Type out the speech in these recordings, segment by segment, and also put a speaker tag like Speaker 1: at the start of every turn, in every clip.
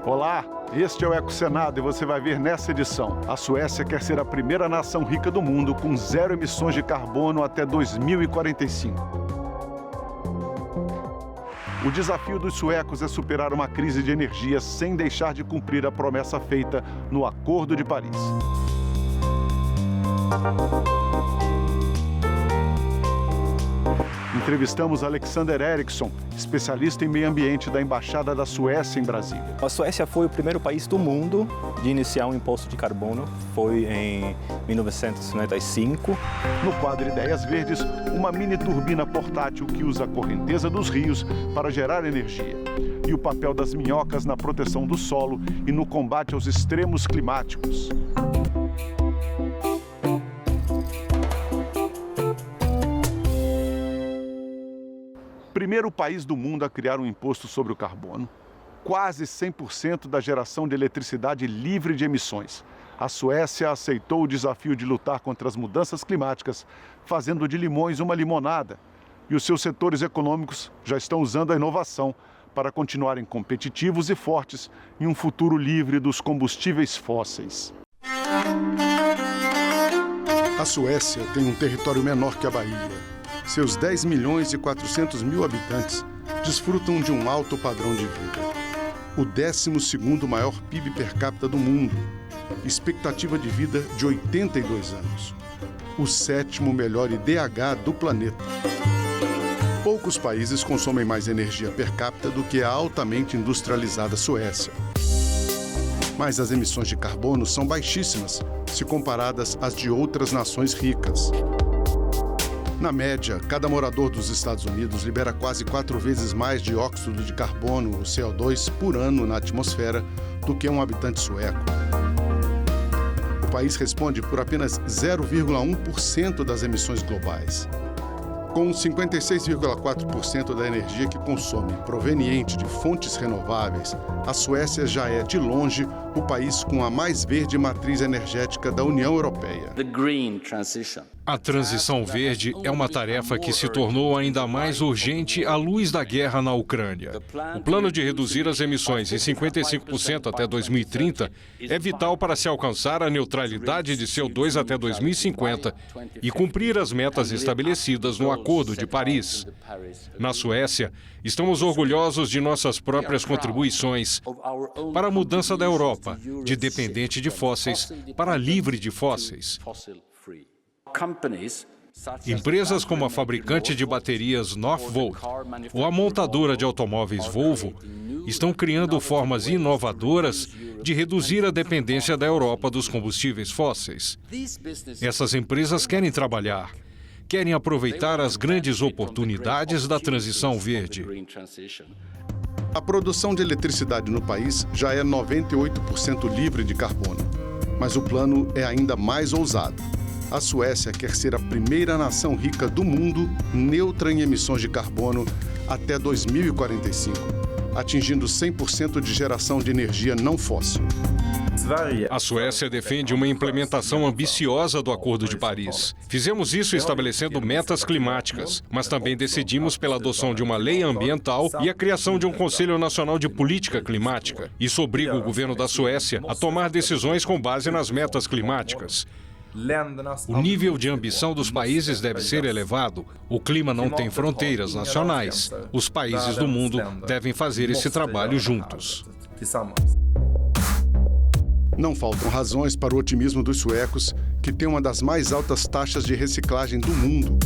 Speaker 1: Olá, este é o Ecosenado e você vai ver nessa edição. A Suécia quer ser a primeira nação rica do mundo com zero emissões de carbono até 2045. O desafio dos suecos é superar uma crise de energia sem deixar de cumprir a promessa feita no Acordo de Paris. Entrevistamos Alexander Eriksson, especialista em meio ambiente da Embaixada da Suécia em Brasília.
Speaker 2: A Suécia foi o primeiro país do mundo de iniciar um imposto de carbono. Foi em 1995.
Speaker 1: No quadro Ideias Verdes, uma mini turbina portátil que usa a correnteza dos rios para gerar energia. E o papel das minhocas na proteção do solo e no combate aos extremos climáticos. Primeiro país do mundo a criar um imposto sobre o carbono, quase 100% da geração de eletricidade livre de emissões. A Suécia aceitou o desafio de lutar contra as mudanças climáticas, fazendo de limões uma limonada. E os seus setores econômicos já estão usando a inovação para continuarem competitivos e fortes em um futuro livre dos combustíveis fósseis. A Suécia tem um território menor que a Bahia. Seus 10 milhões e 400 mil habitantes desfrutam de um alto padrão de vida. O 12º maior PIB per capita do mundo. Expectativa de vida de 82 anos. O 7º melhor IDH do planeta. Poucos países consomem mais energia per capita do que a altamente industrializada Suécia. Mas as emissões de carbono são baixíssimas se comparadas às de outras nações ricas. Na média, cada morador dos Estados Unidos libera quase 4 vezes mais dióxido de carbono, o CO2, por ano na atmosfera do que um habitante sueco. O país responde por apenas 0,1% das emissões globais. Com 56,4% da energia que consome proveniente de fontes renováveis, a Suécia já é, de longe, o país com a mais verde matriz energética da União Europeia.
Speaker 3: A transição verde é uma tarefa que se tornou ainda mais urgente à luz da guerra na Ucrânia. O plano de reduzir as emissões em 55% até 2030 é vital para se alcançar a neutralidade de CO2 até 2050 e cumprir as metas estabelecidas no Acordo de Paris. Na Suécia, estamos orgulhosos de nossas próprias contribuições para a mudança da Europa, de dependente de fósseis para livre de fósseis. Empresas como a fabricante de baterias Northvolt ou a montadora de automóveis Volvo estão criando formas inovadoras de reduzir a dependência da Europa dos combustíveis fósseis. Essas empresas querem trabalhar, querem aproveitar as grandes oportunidades da transição verde.
Speaker 1: A produção de eletricidade no país já é 98% livre de carbono, mas o plano é ainda mais ousado. A Suécia quer ser a primeira nação rica do mundo neutra em emissões de carbono até 2045, atingindo 100% de geração de energia não fóssil.
Speaker 3: A Suécia defende uma implementação ambiciosa do Acordo de Paris. Fizemos isso estabelecendo metas climáticas, mas também decidimos pela adoção de uma lei ambiental e a criação de um Conselho Nacional de Política Climática. Isso obriga o governo da Suécia a tomar decisões com base nas metas climáticas. O nível de ambição dos países deve ser elevado. O clima não tem fronteiras nacionais. Os países do mundo devem fazer esse trabalho juntos.
Speaker 1: Não faltam razões para o otimismo dos suecos, que têm uma das mais altas taxas de reciclagem do mundo.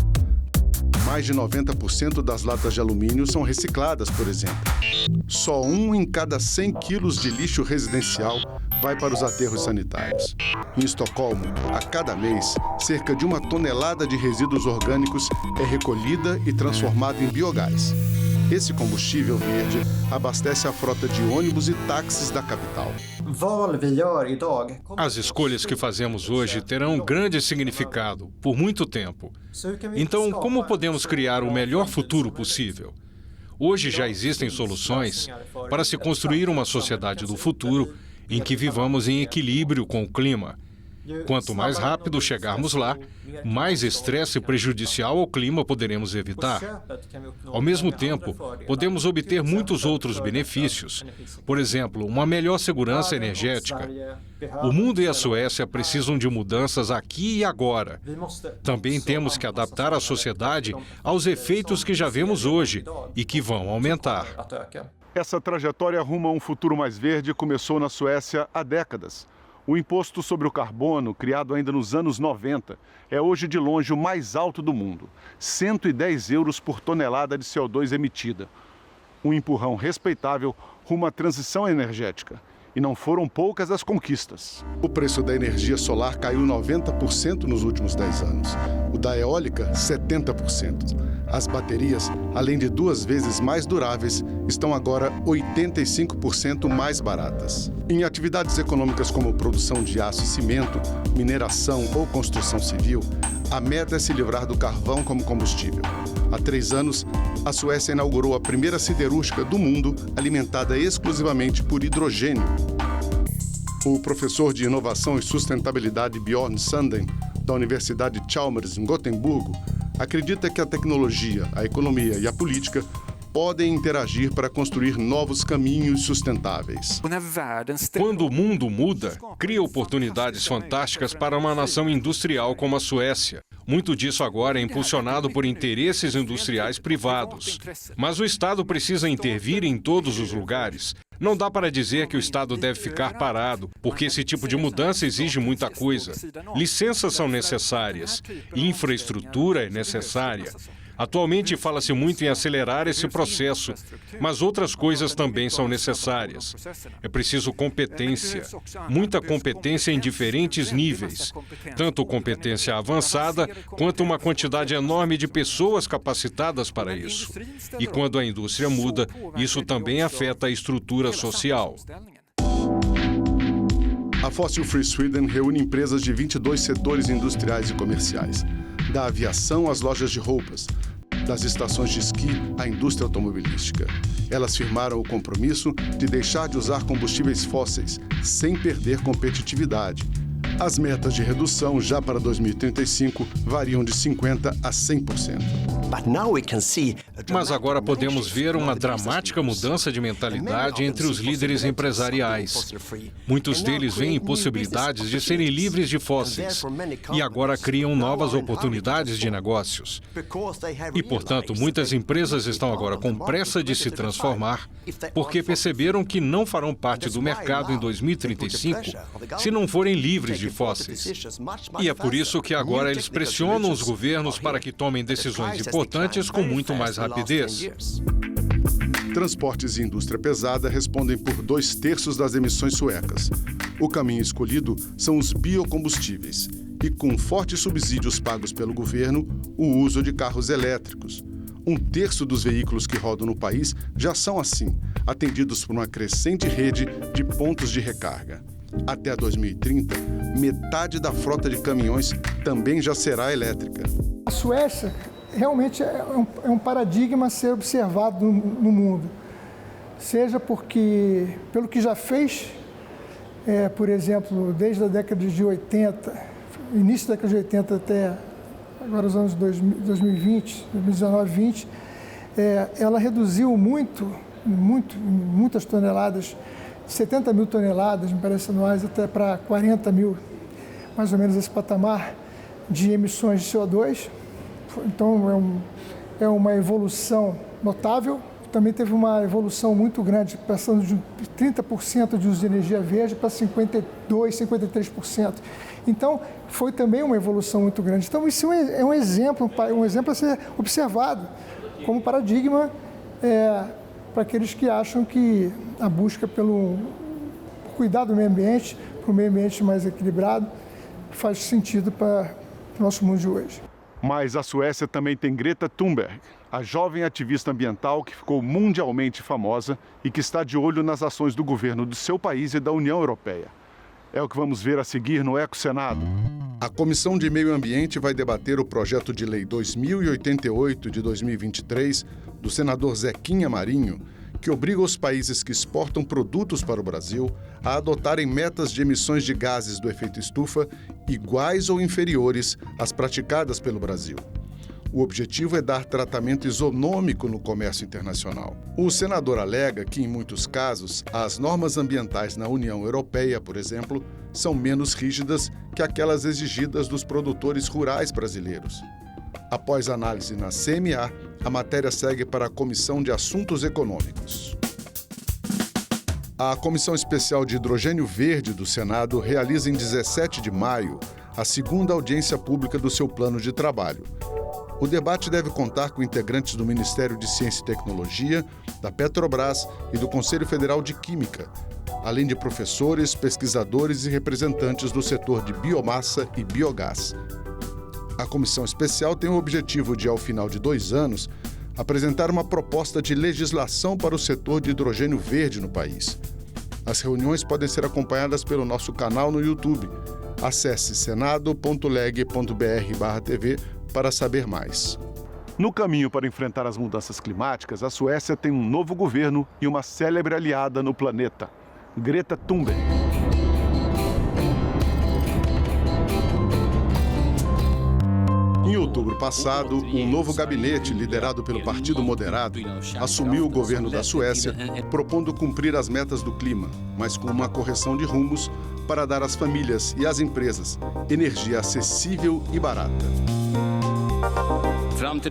Speaker 1: Mais de 90% das latas de alumínio são recicladas, por exemplo. Só 1 em cada 100 quilos de lixo residencial vai para os aterros sanitários. Em Estocolmo, a cada mês, cerca de 1 tonelada de resíduos orgânicos é recolhida e transformada em biogás. Esse combustível verde abastece a frota de ônibus e táxis da capital.
Speaker 3: As escolhas que fazemos hoje terão um grande significado por muito tempo. Então, como podemos criar o melhor futuro possível? Hoje já existem soluções para se construir uma sociedade do futuro em que vivamos em equilíbrio com o clima. Quanto mais rápido chegarmos lá, mais estresse prejudicial ao clima poderemos evitar. Ao mesmo tempo, podemos obter muitos outros benefícios. Por exemplo, uma melhor segurança energética. O mundo e a Suécia precisam de mudanças aqui e agora. Também temos que adaptar a sociedade aos efeitos que já vemos hoje e que vão aumentar.
Speaker 1: Essa trajetória rumo a um futuro mais verde começou na Suécia há décadas. O imposto sobre o carbono, criado ainda nos anos 90, é hoje de longe o mais alto do mundo. 110 euros por tonelada de CO2 emitida. Um empurrão respeitável rumo à transição energética. E não foram poucas as conquistas. O preço da energia solar caiu 90% nos últimos 10 anos. O da eólica, 70%. As baterias, além de 2 vezes mais duráveis, estão agora 85% mais baratas. Em atividades econômicas como produção de aço e cimento, mineração ou construção civil, a meta é se livrar do carvão como combustível. Há 3 anos, a Suécia inaugurou a primeira siderúrgica do mundo alimentada exclusivamente por hidrogênio. O professor de Inovação e Sustentabilidade Bjorn Sanden, da Universidade Chalmers, em Gotemburgo, acredita que a tecnologia, a economia e a política podem interagir para construir novos caminhos sustentáveis.
Speaker 3: Quando o mundo muda, cria oportunidades fantásticas para uma nação industrial como a Suécia. Muito disso agora é impulsionado por interesses industriais privados. Mas o Estado precisa intervir em todos os lugares. Não dá para dizer que o Estado deve ficar parado, porque esse tipo de mudança exige muita coisa. Licenças são necessárias, infraestrutura é necessária. Atualmente fala-se muito em acelerar esse processo, mas outras coisas também são necessárias. É preciso competência, muita competência em diferentes níveis, tanto competência avançada quanto uma quantidade enorme de pessoas capacitadas para isso. E quando a indústria muda, isso também afeta a estrutura social.
Speaker 1: A Fossil Free Sweden reúne empresas de 22 setores industriais e comerciais, da aviação às lojas de roupas, das estações de esqui à indústria automobilística. Elas firmaram o compromisso de deixar de usar combustíveis fósseis sem perder competitividade. As metas de redução já para 2035 variam de 50% a 100%.
Speaker 3: Mas agora podemos ver uma dramática mudança de mentalidade entre os líderes empresariais. Muitos deles veem possibilidades de serem livres de fósseis e agora criam novas oportunidades de negócios. E, portanto, muitas empresas estão agora com pressa de se transformar porque perceberam que não farão parte do mercado em 2035 se não forem livres de fósseis. E é por isso que agora eles pressionam os governos para que tomem decisões importantes com muito mais rapidez.
Speaker 1: Transportes e indústria pesada respondem por 2/3 das emissões suecas. O caminho escolhido são os biocombustíveis e, com fortes subsídios pagos pelo governo, o uso de carros elétricos. 1/3 dos veículos que rodam no país já são assim, atendidos por uma crescente rede de pontos de recarga. Até 2030, metade da frota de caminhões também já será elétrica.
Speaker 4: A Suécia realmente é um paradigma a ser observado no mundo. Seja porque, pelo que já fez, por exemplo, desde a década de 80, início da década de 80 até agora os anos 2020, 2019, 2020, ela reduziu muitas toneladas, 70 mil toneladas, me parece anuais, até para 40 mil, mais ou menos esse patamar de emissões de CO2. Então, é uma evolução notável. Também teve uma evolução muito grande, passando de 30% de uso de energia verde para 52%, 53%. Então, foi também uma evolução muito grande. Então, isso é um exemplo a ser observado como paradigma para aqueles que acham que a busca por cuidar do meio ambiente, para um meio ambiente mais equilibrado, faz sentido para o nosso mundo de hoje.
Speaker 1: Mas a Suécia também tem Greta Thunberg, a jovem ativista ambiental que ficou mundialmente famosa e que está de olho nas ações do governo do seu país e da União Europeia. É o que vamos ver a seguir no Ecosenado. A Comissão de Meio Ambiente vai debater o projeto de lei 2088 de 2023 do senador Zequinha Marinho, que obriga os países que exportam produtos para o Brasil a adotarem metas de emissões de gases do efeito estufa iguais ou inferiores às praticadas pelo Brasil. O objetivo é dar tratamento isonômico no comércio internacional. O senador alega que, em muitos casos, as normas ambientais na União Europeia, por exemplo, são menos rígidas que aquelas exigidas dos produtores rurais brasileiros. Após análise na CMA, a matéria segue para a Comissão de Assuntos Econômicos. A Comissão Especial de Hidrogênio Verde do Senado realiza em 17 de maio a segunda audiência pública do seu plano de trabalho. O debate deve contar com integrantes do Ministério de Ciência e Tecnologia, da Petrobras e do Conselho Federal de Química, além de professores, pesquisadores e representantes do setor de biomassa e biogás. A comissão especial tem o objetivo de, ao final de 2 anos, apresentar uma proposta de legislação para o setor de hidrogênio verde no país. As reuniões podem ser acompanhadas pelo nosso canal no YouTube. Acesse senado.leg.br/tv para saber mais. No caminho para enfrentar as mudanças climáticas, a Suécia tem um novo governo e uma célebre aliada no planeta, Greta Thunberg. Em outubro passado, um novo gabinete, liderado pelo Partido Moderado, assumiu o governo da Suécia, propondo cumprir as metas do clima, mas com uma correção de rumos para dar às famílias e às empresas energia acessível e barata.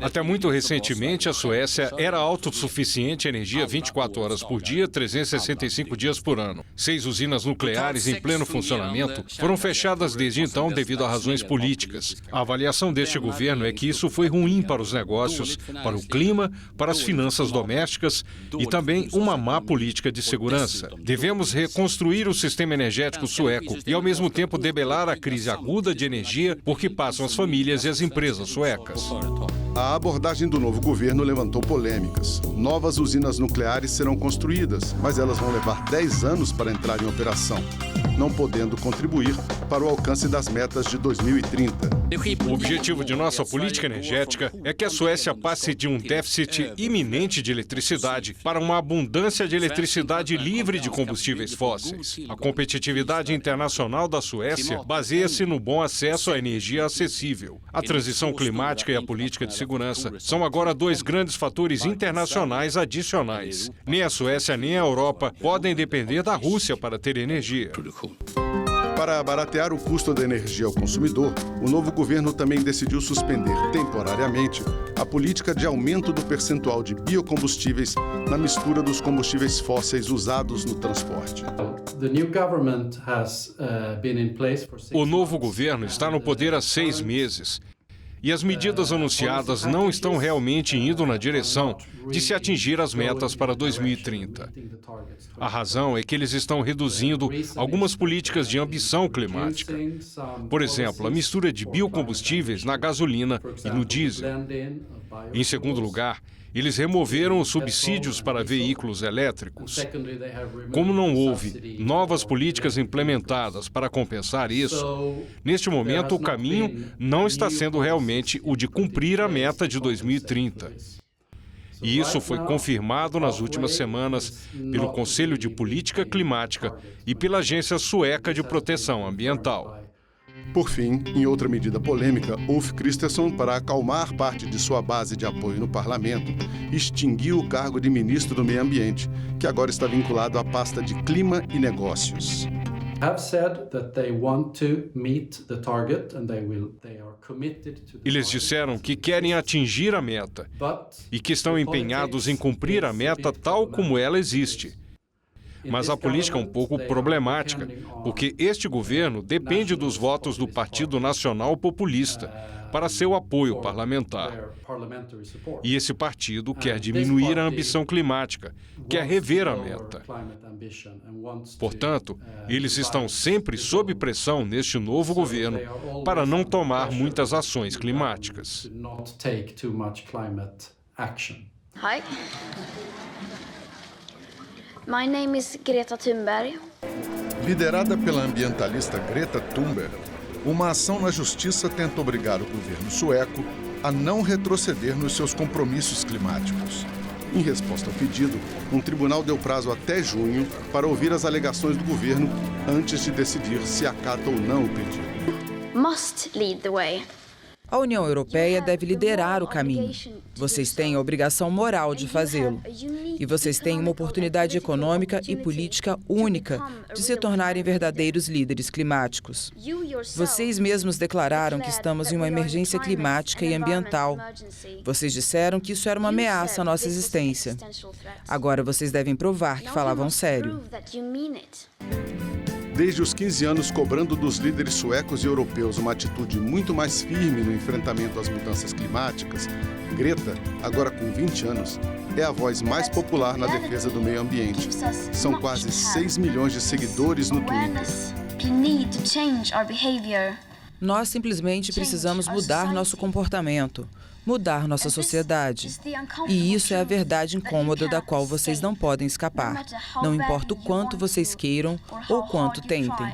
Speaker 3: Até muito recentemente, a Suécia era autossuficiente em energia 24 horas por dia, 365 dias por ano. 6 usinas nucleares em pleno funcionamento foram fechadas desde então devido a razões políticas. A avaliação deste governo é que isso foi ruim para os negócios, para o clima, para as finanças domésticas e também uma má política de segurança. Devemos reconstruir o sistema energético sueco e, ao mesmo tempo, debelar a crise aguda de energia por que passam as famílias e as empresas suecas.
Speaker 1: A abordagem do novo governo levantou polêmicas. Novas usinas nucleares serão construídas, mas elas vão levar 10 anos para entrar em operação, não podendo contribuir para o alcance das metas de 2030.
Speaker 3: O objetivo de nossa política energética é que a Suécia passe de um déficit iminente de eletricidade para uma abundância de eletricidade livre de combustíveis fósseis. A competitividade internacional da Suécia baseia-se no bom acesso à energia acessível. A transição climática e a política de segurança são agora 2 grandes fatores internacionais adicionais. Nem a Suécia nem a Europa podem depender da Rússia para ter energia.
Speaker 1: Para baratear o custo da energia ao consumidor, o novo governo também decidiu suspender temporariamente a política de aumento do percentual de biocombustíveis na mistura dos combustíveis fósseis usados no transporte.
Speaker 3: O novo governo está no poder há 6 meses. E as medidas anunciadas não estão realmente indo na direção de se atingir as metas para 2030. A razão é que eles estão reduzindo algumas políticas de ambição climática. Por exemplo, a mistura de biocombustíveis na gasolina e no diesel. Em segundo lugar, eles removeram os subsídios para veículos elétricos. Como não houve novas políticas implementadas para compensar isso, neste momento o caminho não está sendo realmente o de cumprir a meta de 2030. E isso foi confirmado nas últimas semanas pelo Conselho de Política Climática e pela Agência Sueca de Proteção Ambiental.
Speaker 1: Por fim, em outra medida polêmica, Ulf Kristersson, para acalmar parte de sua base de apoio no parlamento, extinguiu o cargo de ministro do Meio Ambiente, que agora está vinculado à pasta de Clima e Negócios.
Speaker 3: Eles disseram que querem atingir a meta e que estão empenhados em cumprir a meta tal como ela existe. Mas a política é um pouco problemática, porque este governo depende dos votos do Partido Nacional Populista para seu apoio parlamentar. E esse partido quer diminuir a ambição climática, quer rever a meta. Portanto, eles estão sempre sob pressão neste novo governo para não tomar muitas ações climáticas.
Speaker 5: Hi. My name is Greta Thunberg.
Speaker 1: Liderada pela ambientalista Greta Thunberg, uma ação na justiça tenta obrigar o governo sueco a não retroceder nos seus compromissos climáticos. Em resposta ao pedido, um tribunal deu prazo até junho para ouvir as alegações do governo antes de decidir se acata ou não o pedido.
Speaker 5: Must lead the way.
Speaker 6: A União Europeia deve liderar o caminho. Vocês têm a obrigação moral de fazê-lo. E vocês têm uma oportunidade econômica e política única de se tornarem verdadeiros líderes climáticos. Vocês mesmos declararam que estamos em uma emergência climática e ambiental. Vocês disseram que isso era uma ameaça à nossa existência. Agora vocês devem provar que falavam sério.
Speaker 1: Desde os 15 anos cobrando dos líderes suecos e europeus uma atitude muito mais firme no enfrentamento às mudanças climáticas, Greta, agora com 20 anos, é a voz mais popular na defesa do meio ambiente. São quase 6 milhões de seguidores no Twitter.
Speaker 6: Nós simplesmente precisamos mudar nosso comportamento, mudar nossa sociedade. E isso é a verdade incômoda da qual vocês não podem escapar. Não importa o quanto vocês queiram ou quanto tentem.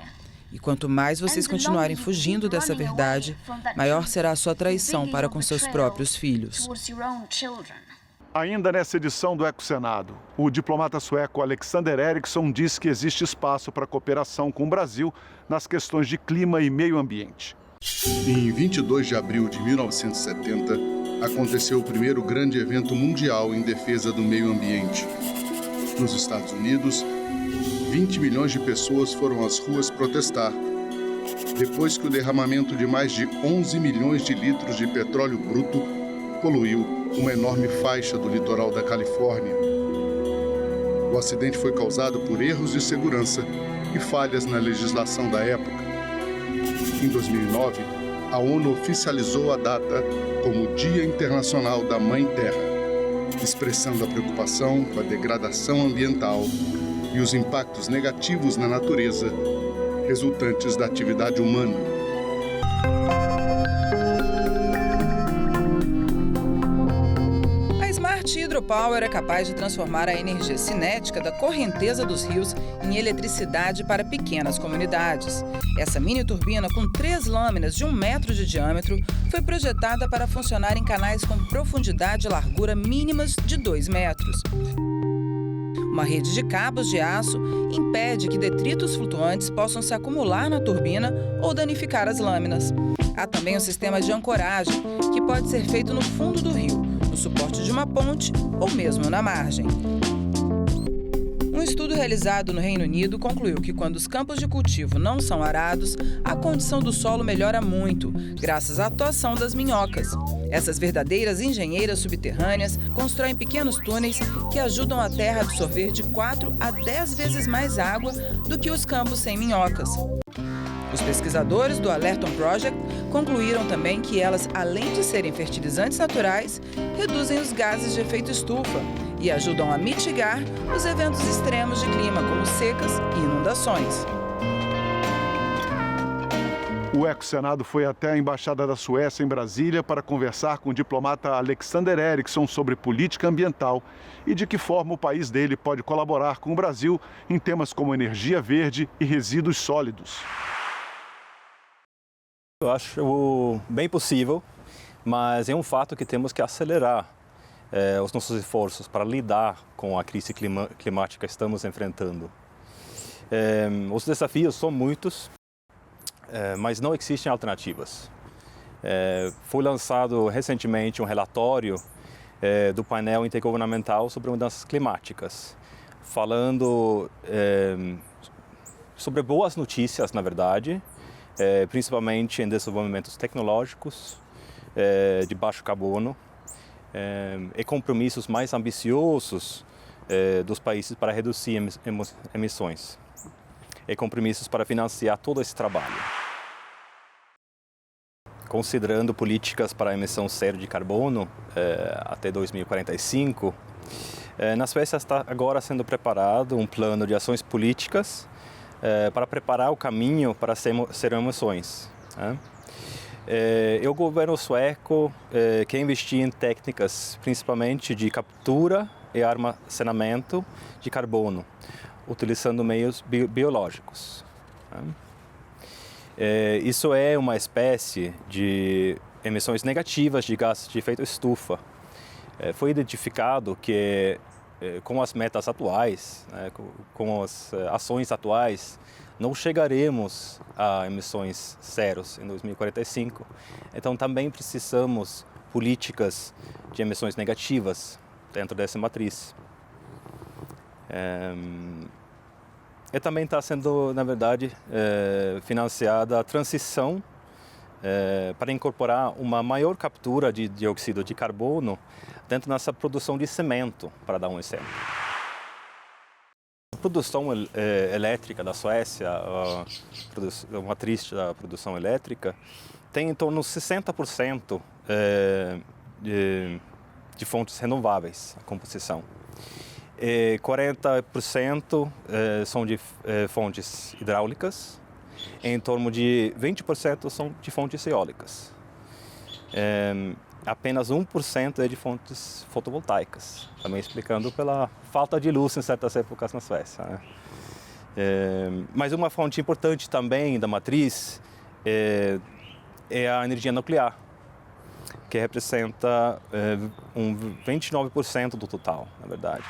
Speaker 6: E quanto mais vocês continuarem fugindo dessa verdade, maior será a sua traição para com seus próprios filhos.
Speaker 1: Ainda nessa edição do EcoSenado, o diplomata sueco Alexander Eriksson diz que existe espaço para cooperação com o Brasil nas questões de clima e meio ambiente. Em 22 de abril de 1970, aconteceu o primeiro grande evento mundial em defesa do meio ambiente. Nos Estados Unidos, 20 milhões de pessoas foram às ruas protestar, depois que o derramamento de mais de 11 milhões de litros de petróleo bruto poluiu uma enorme faixa do litoral da Califórnia. O acidente foi causado por erros de segurança e falhas na legislação da época. Em 2009, a ONU oficializou a data como Dia Internacional da Mãe Terra, expressando a preocupação com a degradação ambiental e os impactos negativos na natureza resultantes da atividade humana.
Speaker 6: Hidropower é capaz de transformar a energia cinética da correnteza dos rios em eletricidade para pequenas comunidades. Essa mini turbina com 3 lâminas de 1 metro de diâmetro foi projetada para funcionar em canais com profundidade e largura mínimas de 2 metros. Uma rede de cabos de aço impede que detritos flutuantes possam se acumular na turbina ou danificar as lâminas. Há também um sistema de ancoragem, que pode ser feito no fundo do rio, no suporte de uma ponte ou mesmo na margem. Um estudo realizado no Reino Unido concluiu que quando os campos de cultivo não são arados, a condição do solo melhora muito, graças à atuação das minhocas. Essas verdadeiras engenheiras subterrâneas constroem pequenos túneis que ajudam a terra a absorver de 4 a 10 vezes mais água do que os campos sem minhocas. Os pesquisadores do Allerton Project concluíram também que elas, além de serem fertilizantes naturais, reduzem os gases de efeito estufa e ajudam a mitigar os eventos extremos de clima, como secas e inundações.
Speaker 1: O EcoSenado foi até a Embaixada da Suécia em Brasília para conversar com o diplomata Alexander Eriksson sobre política ambiental e de que forma o país dele pode colaborar com o Brasil em temas como energia verde e resíduos sólidos.
Speaker 2: Eu acho bem possível, mas é um fato que temos que acelerar os nossos esforços para lidar com a crise climática que estamos enfrentando. Os desafios são muitos, mas não existem alternativas. Foi lançado recentemente um relatório do painel intergovernamental sobre mudanças climáticas, falando sobre boas notícias, na verdade, principalmente em desenvolvimentos tecnológicos de baixo carbono e compromissos mais ambiciosos dos países para reduzir emissões e compromissos para financiar todo esse trabalho. Considerando políticas para a emissão zero de carbono até 2045, na Suécia está agora sendo preparado um plano de ações políticas para preparar o caminho para zero emissões. E o governo sueco quer investir em técnicas principalmente de captura e armazenamento de carbono, utilizando meios biológicos. Isso é uma espécie de emissões negativas de gases de efeito estufa, foi identificado que com as metas atuais, com as ações atuais, não chegaremos a emissões zeros em 2045. Então também precisamos políticas de emissões negativas dentro dessa matriz. E também está sendo, na verdade, financiada a transição para incorporar uma maior captura de dióxido de carbono dentro dessa produção de cimento, para dar um exemplo. A produção elétrica da Suécia, a matriz da produção elétrica, tem em torno de 60% de fontes renováveis, a composição. E 40% são de fontes hidráulicas, e em torno de 20% são de fontes eólicas. Apenas 1% é de fontes fotovoltaicas, também explicando pela falta de luz em certas épocas na Suécia, né? Mas uma fonte importante também da matriz é a energia nuclear, que representa 29% do total, na verdade.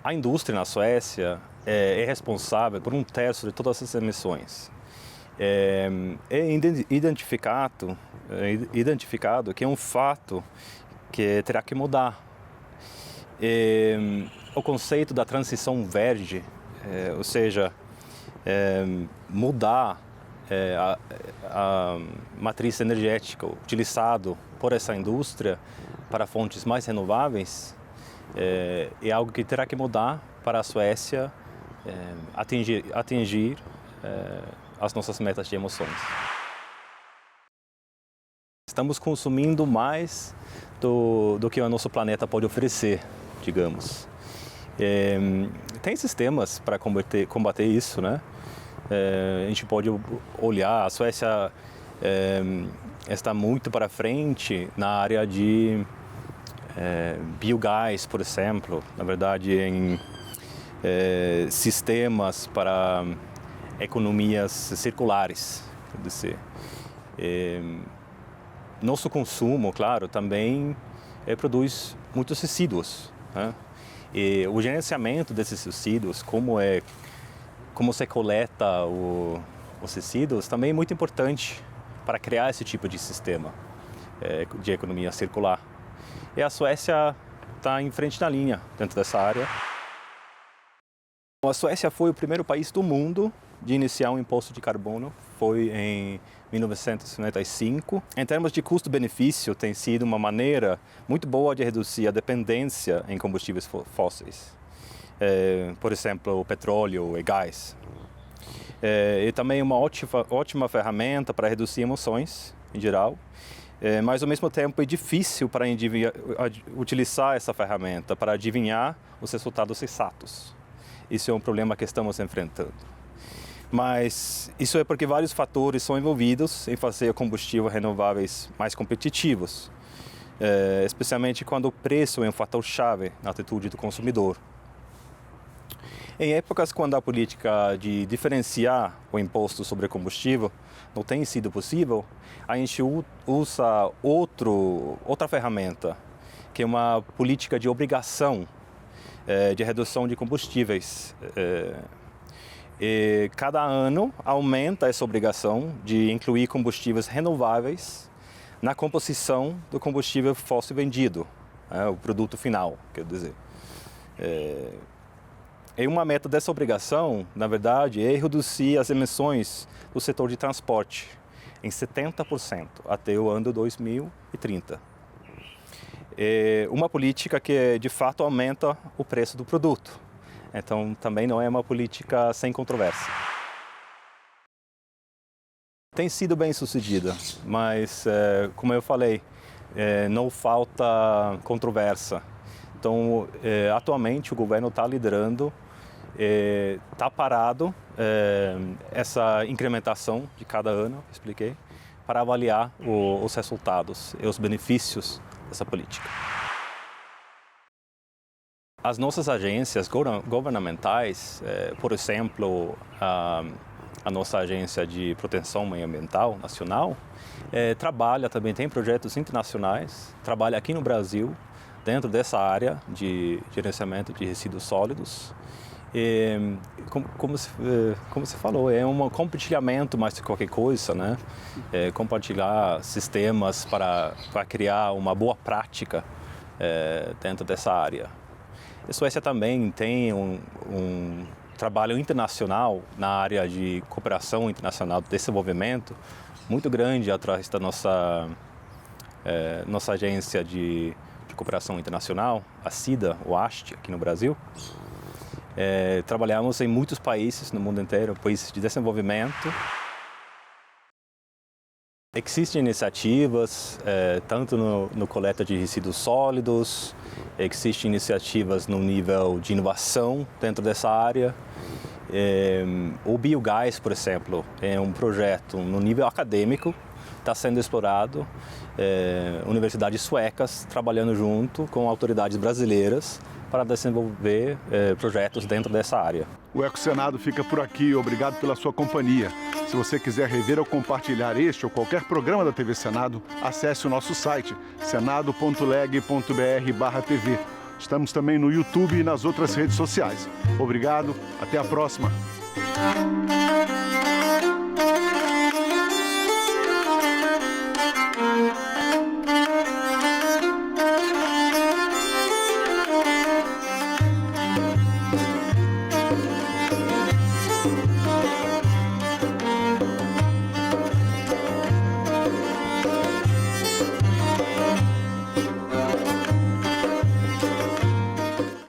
Speaker 2: A indústria na Suécia é responsável por 1/3 de todas as emissões. É identificado que é um fato que terá que mudar. O conceito da transição verde, ou seja, mudar a matriz energética utilizada por essa indústria para fontes mais renováveis, é algo que terá que mudar para a Suécia atingir as nossas metas de emissões. Estamos consumindo mais do que o nosso planeta pode oferecer, digamos. Tem sistemas para combater isso, né? A gente pode olhar, a Suécia está muito para frente na área de biogás, por exemplo, na verdade em sistemas para economias circulares, quer dizer. Nosso consumo, claro, também produz muitos resíduos, né? E o gerenciamento desses resíduos, como se coleta os resíduos, também é muito importante para criar esse tipo de sistema de economia circular. E a Suécia está em frente na linha dentro dessa área. A Suécia foi o primeiro país do mundo de iniciar um imposto de carbono, foi em 1995. Em termos de custo-benefício, tem sido uma maneira muito boa de reduzir a dependência em combustíveis fósseis. Por exemplo, o petróleo e gás. E também uma ótima ferramenta para reduzir emissões, em geral. Mas, ao mesmo tempo, é difícil para utilizar essa ferramenta para adivinhar os resultados exatos. Isso é um problema que estamos enfrentando. Mas isso é porque vários fatores são envolvidos em fazer combustíveis renováveis mais competitivos, especialmente quando o preço é um fator-chave na atitude do consumidor. Em épocas quando a política de diferenciar o imposto sobre combustível não tem sido possível, a gente usa outra ferramenta, que é uma política de obrigação de redução de combustíveis. E cada ano aumenta essa obrigação de incluir combustíveis renováveis na composição do combustível fóssil vendido, o produto final, quer dizer. E uma meta dessa obrigação, na verdade, é reduzir as emissões do setor de transporte em 70% até o ano 2030. É uma política que, de fato, aumenta o preço do produto. Então, também não é uma política sem controvérsia. Tem sido bem sucedida, mas, como eu falei, não falta controvérsia. Então, atualmente, o governo está liderando, está parado essa incrementação de cada ano, expliquei, para avaliar os resultados e os benefícios dessa política. As nossas agências governamentais, por exemplo, a nossa agência de proteção ambiental nacional, trabalha também, tem projetos internacionais, trabalha aqui no Brasil, dentro dessa área de gerenciamento de resíduos sólidos. Como você falou, é um compartilhamento mais de qualquer coisa, né? Compartilhar sistemas para criar uma boa prática dentro dessa área. A Suécia também tem um trabalho internacional na área de cooperação internacional de desenvolvimento muito grande atrás da nossa agência de cooperação internacional, a CIDA, o AST, aqui no Brasil. Trabalhamos em muitos países no mundo inteiro, países de desenvolvimento. Existem iniciativas, tanto no coleta de resíduos sólidos, existem iniciativas no nível de inovação dentro dessa área. O biogás, por exemplo, é um projeto no nível acadêmico, está sendo explorado, universidades suecas trabalhando junto com autoridades brasileiras para desenvolver projetos dentro dessa área.
Speaker 1: O Ecosenado fica por aqui. Obrigado pela sua companhia. Se você quiser rever ou compartilhar este ou qualquer programa da TV Senado, acesse o nosso site senado.leg.br/tv. Estamos também no YouTube e nas outras redes sociais. Obrigado, até a próxima.